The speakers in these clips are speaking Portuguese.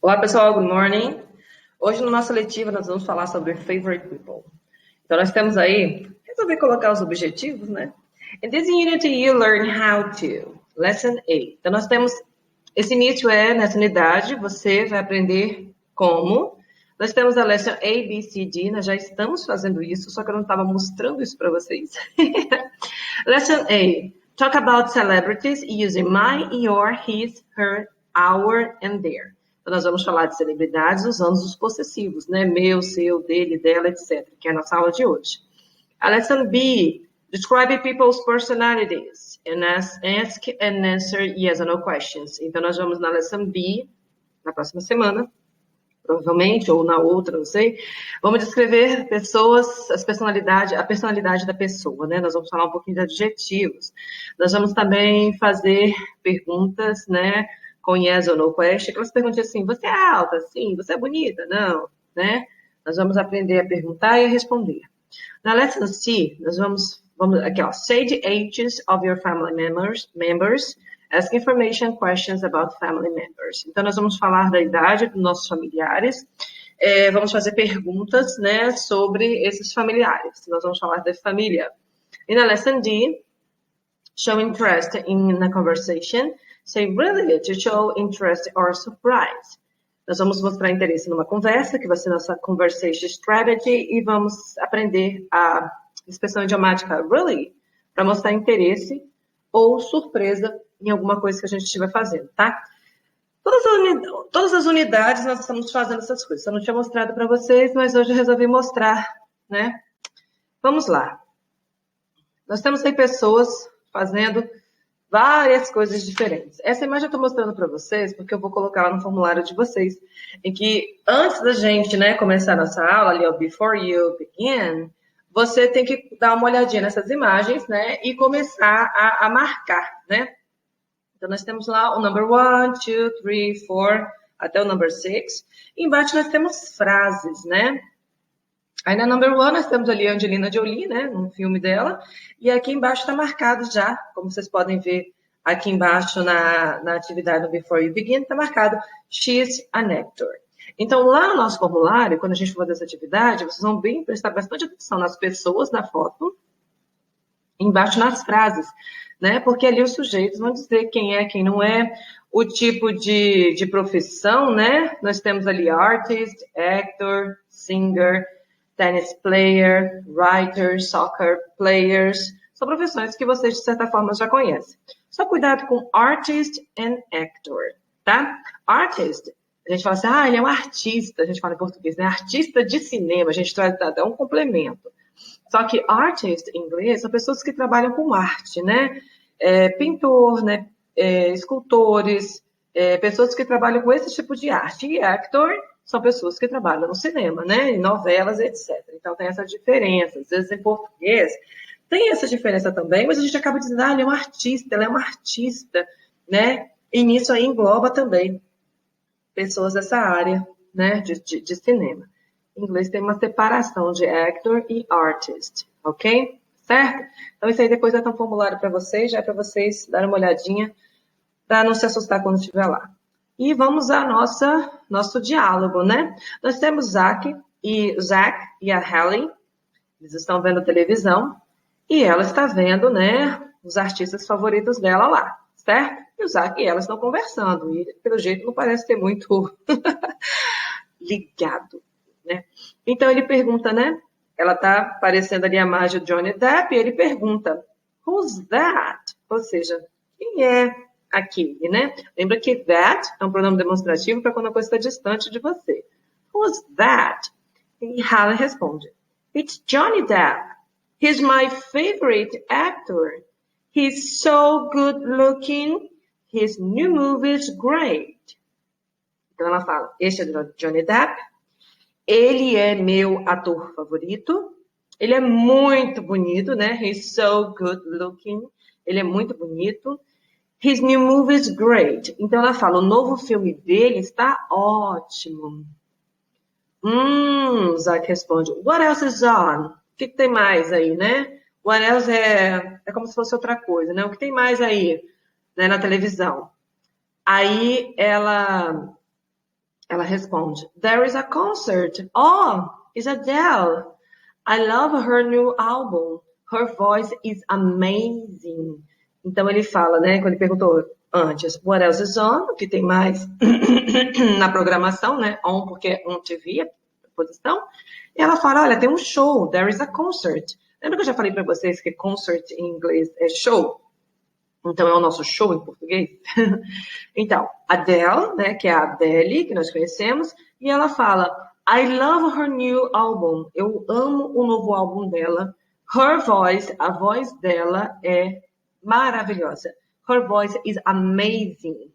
Olá, pessoal, good morning. Hoje, na nossa letiva, nós vamos falar sobre favorite people. Então, nós temos aí, resolvi colocar os objetivos, né? In this unit, you learn how to. Lesson 8. Então, nós temos, esse início nessa unidade, você vai aprender como. Nós temos a lesson A, B, C, D, nós já estamos fazendo isso, só que eu não estava mostrando isso para vocês. Lesson A. Talk about celebrities using my, your, his, her, our, and their. Então, nós vamos falar de celebridades usando os possessivos, né? Meu, seu, dele, dela, etc., que é a nossa aula de hoje. A lesson B, describe people's personalities and ask and answer yes or no questions. Então, nós vamos na lesson B, na próxima semana, provavelmente, ou na outra, não sei. Vamos descrever pessoas, a personalidade da pessoa, né? Nós vamos falar um pouquinho de adjetivos. Nós vamos também fazer perguntas, né? Com yes or no question, aquelas perguntas assim, você é alta? Sim. Você é bonita? Não, né? Nós vamos aprender a perguntar e a responder. Na lesson C, nós vamos aqui, ó, say the ages of your family members, ask information questions about family members. Então, nós vamos falar da idade dos nossos familiares, vamos fazer perguntas, né, sobre esses familiares. Nós vamos falar da família. E na lesson D, show interest in a conversation, say really to show interest or surprise. Nós vamos mostrar interesse numa conversa, que vai ser nossa conversation strategy, e vamos aprender a expressão idiomática really, para mostrar interesse ou surpresa em alguma coisa que a gente estiver fazendo, tá? Todas as unidades nós estamos fazendo essas coisas. Eu não tinha mostrado para vocês, mas hoje eu resolvi mostrar, né? Vamos lá. Nós temos aí pessoas fazendo várias coisas diferentes. Essa imagem eu estou mostrando para vocês porque eu vou colocar lá no formulário de vocês, em que antes da gente, né, começar a nossa aula, ali, ó, before you begin, você tem que dar uma olhadinha nessas imagens, né, e começar a marcar, né? Então, nós temos lá o number 1, 2, 3, 4, até o number 6. Embaixo nós temos frases, né? Aí na number 1 nós temos ali a Angelina Jolie, né, no filme dela, e aqui embaixo está marcado já, como vocês podem ver aqui embaixo na atividade do Before You Begin, está marcado She's an actor. Então lá no nosso formulário, quando a gente for fazer essa atividade, vocês vão prestar bastante atenção nas pessoas da foto, embaixo nas frases, né, porque ali os sujeitos vão dizer quem é, quem não é, o tipo de profissão, né, nós temos ali artist, actor, singer, tennis player, writer, soccer players, são profissões que vocês, de certa forma, já conhecem. Só cuidado com artist and actor, tá? Artist, a gente fala assim, ele é um artista, a gente fala em português, né? Artista de cinema, a gente traz até um complemento. Só que artist, em inglês, são pessoas que trabalham com arte, né? Pintor, né? Escultores, pessoas que trabalham com esse tipo de arte. E actor são pessoas que trabalham no cinema, né? Em novelas, etc. Então, tem essa diferença. Às vezes, em português, tem essa diferença também, mas a gente acaba dizendo, ele é um artista, ela é uma artista, né? E nisso aí engloba também pessoas dessa área, né? De cinema. Em inglês tem uma separação de actor e artist, ok? Certo? Então, isso aí depois vai ter um formulário para vocês, já é para vocês darem uma olhadinha, para não se assustar quando estiver lá. E vamos ao nosso diálogo, né? Nós temos Zack e a Hallie, eles estão vendo televisão, e ela está vendo, né, os artistas favoritos dela lá, certo? E o Zack e ela estão conversando, e pelo jeito não parece ter muito ligado, né? Então ele pergunta, né? Ela está aparecendo ali a imagem de Johnny Depp, e ele pergunta, who's that? Ou seja, quem é aquele, né? Lembra que that é um pronome demonstrativo para quando a coisa está distante de você. Who's that? E Hallie responde, it's Johnny Depp. He's my favorite actor. He's so good looking. His new movie is great. Então ela fala, este é Johnny Depp. Ele é meu ator favorito. Ele é muito bonito, né? He's so good looking. Ele é muito bonito. His new movie is great. Então ela fala, o novo filme dele está ótimo. Zack responde, what else is on? O que tem mais aí, né? What else é como se fosse outra coisa, né? O que tem mais aí, né, na televisão? Aí ela Ela responde, there is a concert. Oh, it's Adele. I love her new album. Her voice is amazing. Então ele fala, né, quando ele perguntou antes, what else is on? O que tem mais na programação, né? On, porque on TV, a posição. E ela fala, olha, tem um show, there is a concert. Lembra que eu já falei para vocês que concert em inglês é show? Então é o nosso show em português. Então, Adele, né, que é a Adele, que nós conhecemos, e ela fala, I love her new album. Eu amo o novo álbum dela. Her voice, a voz dela é maravilhosa. Her voice is amazing.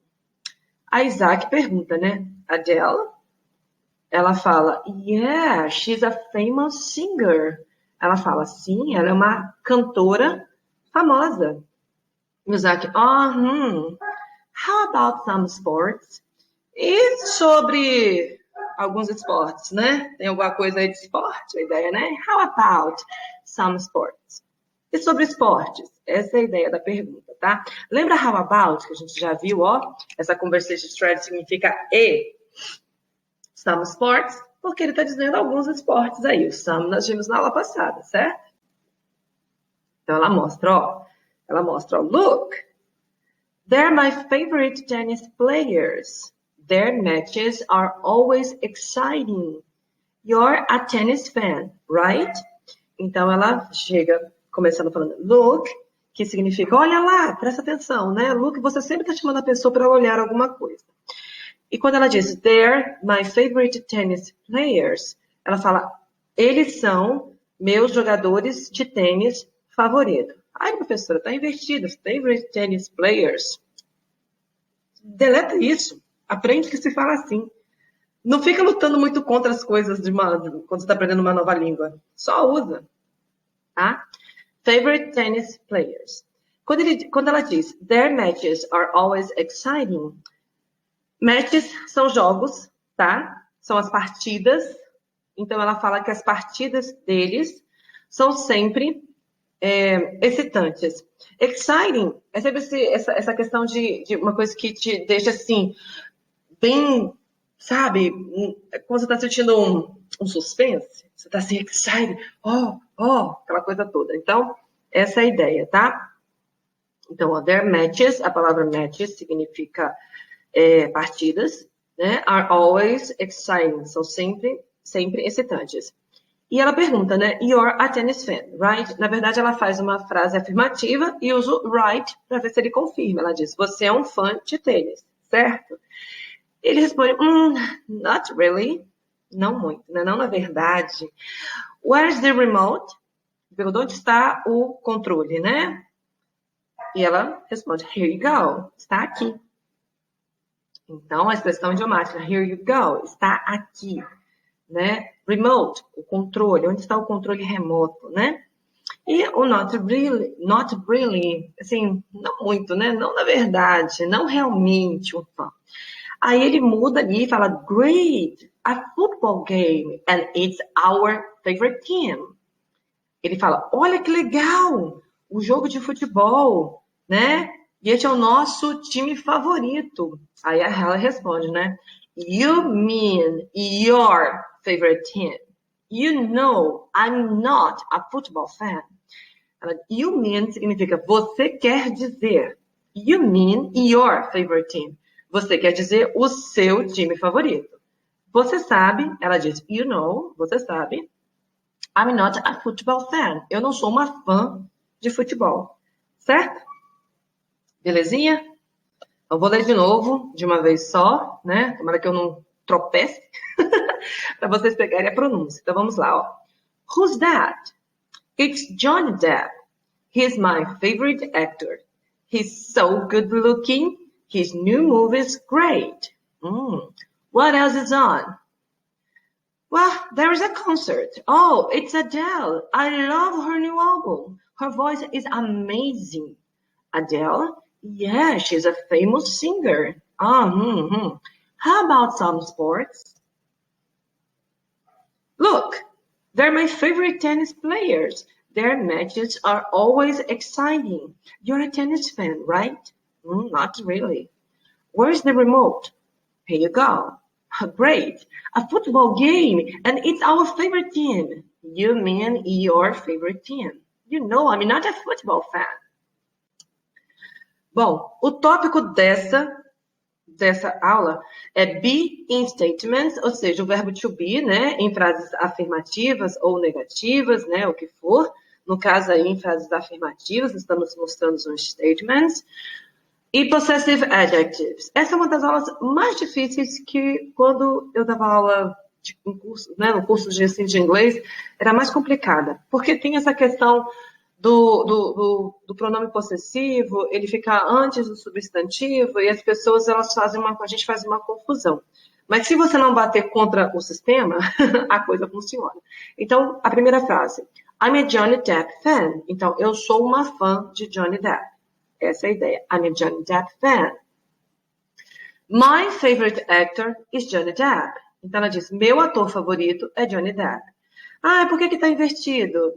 A Isaac pergunta, né? Adele? Ela fala, yeah, she's a famous singer. Ela fala, sim, ela é uma cantora famosa. Isaac, how about some sports? E sobre alguns esportes, né? Tem alguma coisa aí de esporte, a ideia, né? How about some sports? E sobre esportes? Essa é a ideia da pergunta, tá? Lembra how about, que a gente já viu, ó? Essa conversation strategy significa e. Some sports, porque ele tá dizendo alguns esportes aí. O some nós vimos na aula passada, certo? Então ela mostra, ó. Look, they're my favorite tennis players. Their matches are always exciting. You're a tennis fan, right? Então ela chega começando falando look, que significa olha lá, presta atenção, né? Look, você sempre está chamando a pessoa para olhar alguma coisa. E quando ela diz they're my favorite tennis players, ela fala eles são meus jogadores de tênis favorito. Ai, professora, tá invertido. Favorite tennis players. Deleta isso. Aprende que se fala assim. Não fica lutando muito contra as coisas quando você está aprendendo uma nova língua. Só usa. Tá? Favorite tennis players. Quando ela diz their matches are always exciting. Matches são jogos, tá? São as partidas. Então ela fala que as partidas deles são sempre excitantes. Exciting é sempre essa questão de uma coisa que te deixa assim, bem, sabe, quando você está sentindo um suspense, você está assim, excited, aquela coisa toda. Então, essa é a ideia, tá? Então, their matches, a palavra matches significa partidas, né? Are always exciting, são sempre excitantes. E ela pergunta, né? You're a tennis fan, right? Na verdade, ela faz uma frase afirmativa e usa o right para ver se ele confirma. Ela diz, você é um fã de tênis, certo? Ele responde, not really. Não muito, né? Não na verdade. Where's the remote? Perguntou onde está o controle, né? E ela responde, here you go. Está aqui. Então, a expressão idiomática, here you go, está aqui. Né? Remote, o controle, onde está o controle remoto, né? E o not really, assim, não muito, né? Não na verdade, não realmente um fã. Aí ele muda ali e fala, great, a football game, and it's our favorite team. Ele fala, olha que legal, o jogo de futebol, né? E esse é o nosso time favorito. Aí ela responde, né? You mean your favorite team. You know I'm not a football fan. You mean significa você quer dizer. You mean your favorite team. Você quer dizer o seu time favorito. Você sabe, ela diz, you know, você sabe, I'm not a football fan. Eu não sou uma fã de futebol. Certo? Belezinha? Eu vou ler de novo, de uma vez só, né? Tomara que eu não tropece, para vocês pegarem a pronúncia. Então vamos lá, ó. Who's that? It's Johnny Depp. He's my favorite actor. He's so good looking. His new movie is great. What else is on? Well, there is a concert. Oh, it's Adele. I love her new album. Her voice is amazing. Adele? Yeah, she's a famous singer. How about some sports? Look, they're my favorite tennis players. Their matches are always exciting. You're a tennis fan, right? Not really. Where's the remote? Here you go. Great. A football game, and it's our favorite team. You mean your favorite team. You know I'm not a football fan. Bom, o tópico dessa aula é be in statements, ou seja, o verbo to be, né, em frases afirmativas ou negativas, né, o que for. No caso aí, em frases afirmativas, estamos mostrando os statements. E possessive adjectives. Essa é uma das aulas mais difíceis que quando eu dava aula no curso de inglês, era mais complicada. Porque tem essa questão do pronome possessivo, ele fica antes do substantivo, e as pessoas, a gente faz uma confusão. Mas se você não bater contra o sistema, a coisa funciona. Então, a primeira frase. I'm a Johnny Depp fan. Então, eu sou uma fã de Johnny Depp. Essa é a ideia. I'm a Johnny Depp fan. My favorite actor is Johnny Depp. Então ela diz, meu ator favorito é Johnny Depp. Ah, por que está invertido?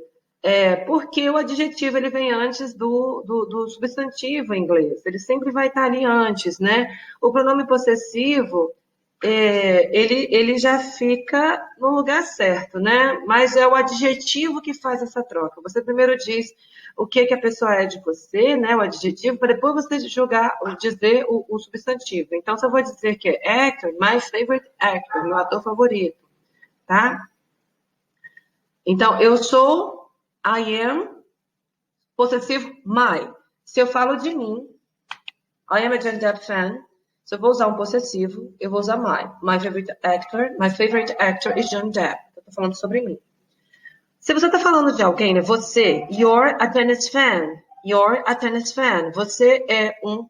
Porque o adjetivo ele vem antes do substantivo em inglês. Ele sempre vai estar ali antes, né? O pronome possessivo, ele já fica no lugar certo, né? Mas é o adjetivo que faz essa troca. Você primeiro diz o que a pessoa é de você, né? O adjetivo, para depois você dizer o substantivo. Então, se eu vou dizer que é actor, my favorite actor, meu ator favorito, tá? Então, eu sou, I am, possessivo, my. Se eu falo de mim, I am a Johnny Depp fan. Se eu vou usar um possessivo, eu vou usar my. My favorite actor is Johnny Depp. Eu tô falando sobre mim. Se você tá falando de alguém, né? Você, you're a tennis fan. You're a tennis fan. Você é um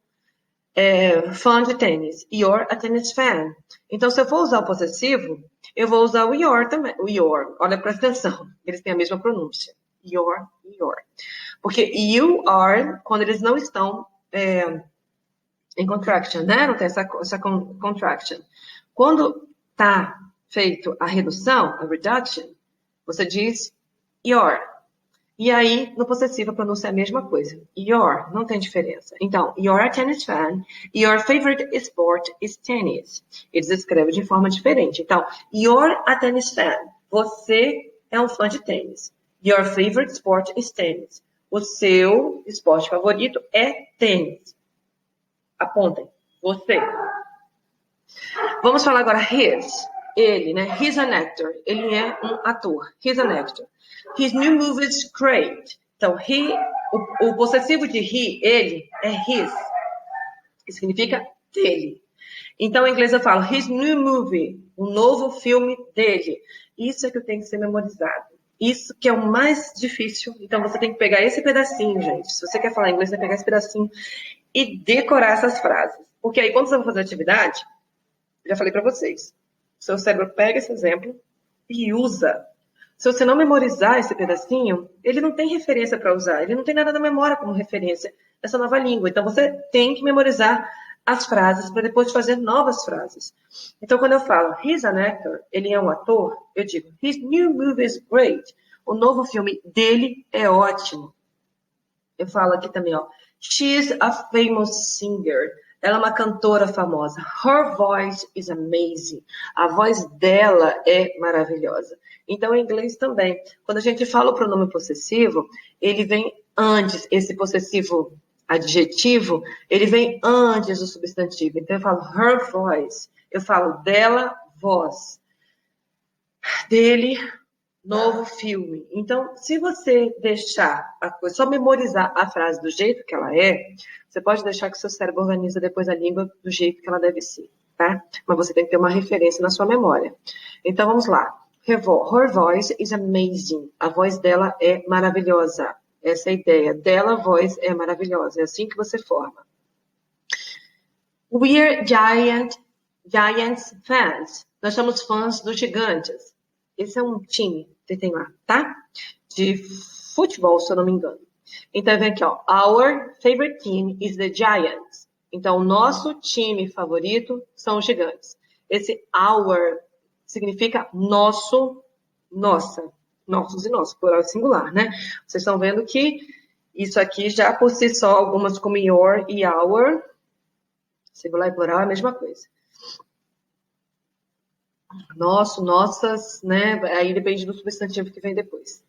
fã de tênis. You're a tennis fan. Então, se eu for usar o possessivo, eu vou usar o your também. O your. Olha, presta atenção. Eles têm a mesma pronúncia. Your. Porque you are, quando eles não estão em contraction, né? Não tem essa contraction. Quando tá feito a redução, a reduction, você diz your. E aí, no possessivo, a pronúncia é a mesma coisa. Your, não tem diferença. Então, you're a tennis fan. Your favorite sport is tennis. Eles escrevem de forma diferente. Então, you're a tennis fan. Você é um fã de tênis. Your favorite sport is tennis. O seu esporte favorito é tênis. Apontem. Você. Vamos falar agora his. Ele, né? He's an actor. Ele é um ator. He's an actor. His new movie is great. Então, o possessivo de ele, é his. Que significa dele. Então, em inglês eu falo his new movie. O novo filme dele. Isso é que tem que ser memorizado. Isso que é o mais difícil. Então, você tem que pegar esse pedacinho, gente. Se você quer falar inglês, você vai pegar esse pedacinho e decorar essas frases. Porque aí, quando você vai fazer atividade, já falei para vocês, seu cérebro pega esse exemplo e usa. Se você não memorizar esse pedacinho, ele não tem referência para usar. Ele não tem nada na memória como referência dessa nova língua. Então, você tem que memorizar as frases para depois fazer novas frases. Então, quando eu falo, he's an actor, ele é um ator, eu digo, his new movie is great. O novo filme dele é ótimo. Eu falo aqui também, ó, she's a famous singer. Ela é uma cantora famosa. Her voice is amazing. A voz dela é maravilhosa. Então, em inglês também. Quando a gente fala o pronome possessivo, ele vem antes, esse possessivo adjetivo, ele vem antes do substantivo. Então, eu falo her voice. Eu falo dela, voz. Dele, novo filme. Então, se você deixar a coisa, só memorizar a frase do jeito que ela é, você pode deixar que o seu cérebro organiza depois a língua do jeito que ela deve ser, tá? Mas você tem que ter uma referência na sua memória. Então, vamos lá. Her voice is amazing. A voz dela é maravilhosa. Essa é a ideia. Dela, a voz é maravilhosa. É assim que você forma. We're Giants fans. Nós somos fãs dos Gigantes. Esse é um time que tem lá, tá? De futebol, se eu não me engano. Então, vem aqui, ó. Our favorite team is the Giants. Então, o nosso time favorito são os Gigantes. Esse our significa nosso, nossa. Nossos e nossos, plural e singular, né? Vocês estão vendo que isso aqui já por si só, algumas como your e our, singular e plural é a mesma coisa. Nosso, nossas, né? Aí depende do substantivo que vem depois.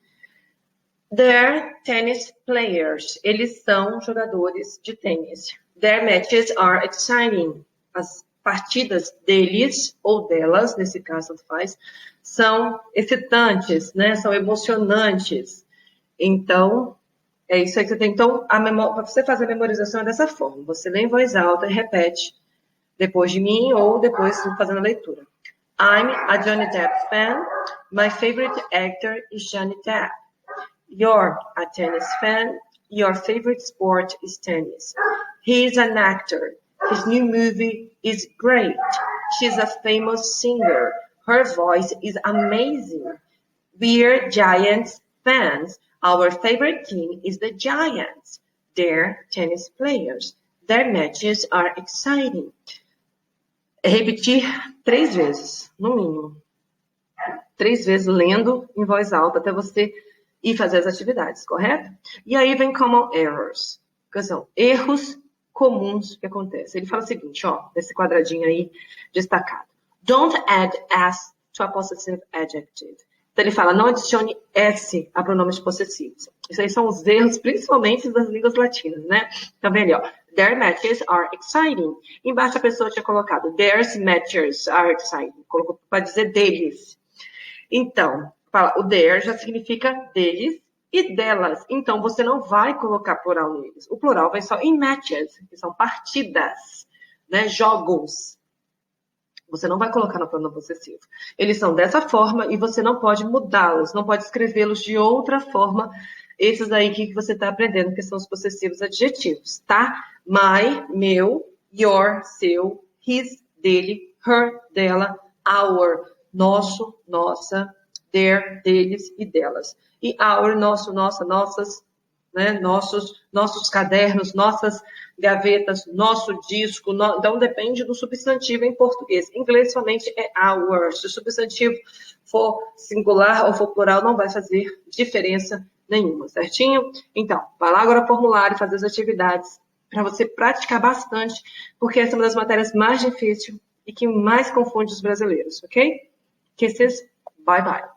They're tennis players. Eles são jogadores de tênis. Their matches are exciting. As partidas deles ou delas, nesse caso tanto faz, são excitantes, né? São emocionantes. Então, é isso aí que você tem. Então, para você fazer a memorização é dessa forma. Você lê em voz alta e repete depois de mim ou depois fazendo a leitura. I'm a Johnny Depp fan. My favorite actor is Johnny Depp. You're a tennis fan. Your favorite sport is tennis. He's an actor. His new movie is great. She's a famous singer. Her voice is amazing. We're Giants fans. Our favorite team is the Giants. They're tennis players. Their matches are exciting. Repetir 3 vezes, no mínimo. 3 vezes lendo em voz alta até você ir fazer as atividades, correto? E aí vem common errors, que são erros comuns que acontecem. Ele fala o seguinte, ó, nesse quadradinho aí destacado. Don't add s to a possessive adjective. Então ele fala, não adicione s a pronomes possessivos. Isso aí são os erros, principalmente das línguas latinas, né? Então vem ali, ó. Their matches are exciting. Embaixo a pessoa tinha colocado, their matches are exciting. Colocou para dizer deles. Então, o their já significa deles e delas. Então, você não vai colocar plural neles. O plural vai só em matches, que são partidas, né? Jogos. Você não vai colocar no pronome possessivo. Eles são dessa forma e você não pode mudá-los, não pode escrevê-los de outra forma. Esses aí que você está aprendendo, que são os possessivos adjetivos, tá? My, meu, your, seu, his, dele, her, dela, our, nosso, nossa, their, deles e delas. E our, nosso, nossa, nossas, né? Nossos cadernos, nossas gavetas, nosso disco. Então, depende do substantivo em português. Em inglês, somente é our. Se o substantivo for singular ou for plural, não vai fazer diferença nenhuma, certinho? Então, vai lá agora formulário, fazer as atividades, para você praticar bastante, porque essa é uma das matérias mais difíceis e que mais confunde os brasileiros, ok? Kisses, bye bye.